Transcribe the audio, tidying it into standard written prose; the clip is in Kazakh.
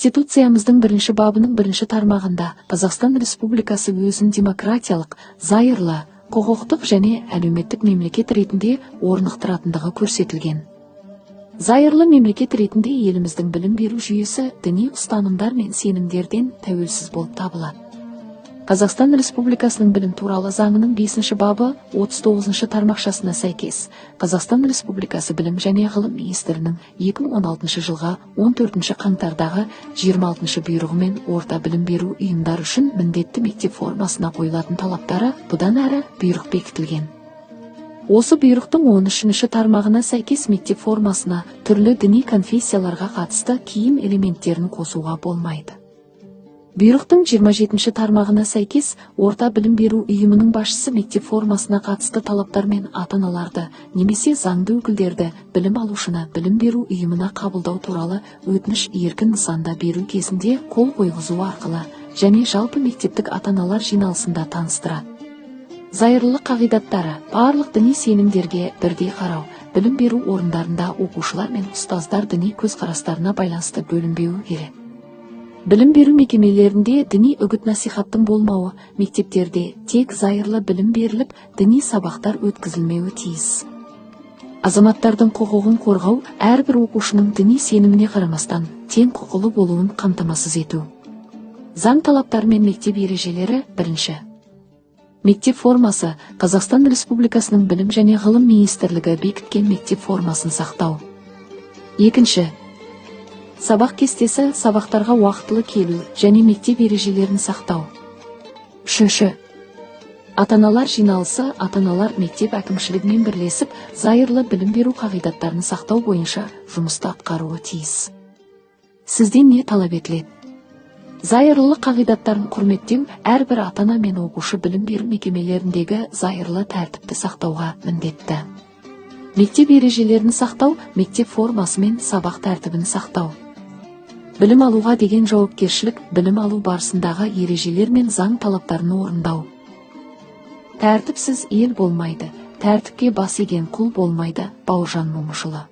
Конституциямыздың бірінші бабының бірінші тармағында Қазақстан Республикасы өзін демократиялық, зайырлы, құқықтық және әлеуметтік мемлекет ретінде орнықтыратындығы көрсетілген. Зайырлы мемлекет ретінде еліміздің білім беру жүйесі діни ұстанымдар мен сенімдерден тәуелсіз болып табылады. Қазақстан Республикасының білім туралы заңының 5 бабы 39 тармақшасына сәйкес, Қазақстан Республикасы білім және ғылым министрінің 2016 жылға 14 қаңтардағы 26 бұйрығымен орта білім беру ұйымдар үшін міндетті мектеп формасына қойылатын талаптары бұдан әрі бұйрық бекітілген. Осы бұйрықтың 13 тармағына сәйкес мектеп формасына түрлі діни конфессияларға қатысты киім элементтерін қосуға болмайды. Бұйрықтың 27 тармағына сәйкес орта білім беру ұйымының басшысы мектеп формасына қатысты талаптар мен ата-аналарды немесе заңды өкілдерді білім алушыны білім беру ұйымына қабылдау туралы өтініш еркін нысанда беру кезінде қол қойғызу арқылы және жалпы мектептік ата-аналар жиналысында таныстырады. Зайырлы қағидаттары: барлық діни сенімдерге бірдей қарау, білім беру орындарында оқушылар мен ұстаздар діни көзқарастарына байланысты бөлінбеуі керек. Білім беру мекемелерінде діни үгіт-насихаттың болмауы, мектептерде тек зайырлы білім беріліп, діни сабақтар өткізілмеуі тиіс. Азаматтардың құқығын қорғау, әрбір оқушының діни сеніміне қарамастан тең құқылы болуын қамтамасыз ету. Заң талаптары мен мектеп ережелері. 1. Мектеп формасы Қазақстан Республикасының білім және ғылым министрлігі бекіткен мектеп формасын сақтау. 2. Сабақ кестесі, сабақтарға уақытылы келу және мектеп ережелерін сақтау. 3. Ата-аналар жиналысы, ата-аналар мектеп әкімшілігімен бірлесіп, зайырлы білім беру қағидаттарын сақтау бойынша жұмысты атқаруы тиіс. Сізден не талап етіледі? Зайырлы қағидаттарын құрметтеу, әрбір ата-ана мен оқушы білім беру мекемелеріндегі зайырлы тәртіпті сақтауға міндетті. Мектеп ережелерін сақтау, мектеп формасы мен сабақ тәртібін сақтау. Білім алуға деген жауапкершілік, білім алу барысындағы ережелер мен заң талаптарын орындау. Тәртіпсіз ел болмайды, тәртіпке бас иген құл болмайды. Бауыржан Момышұлы.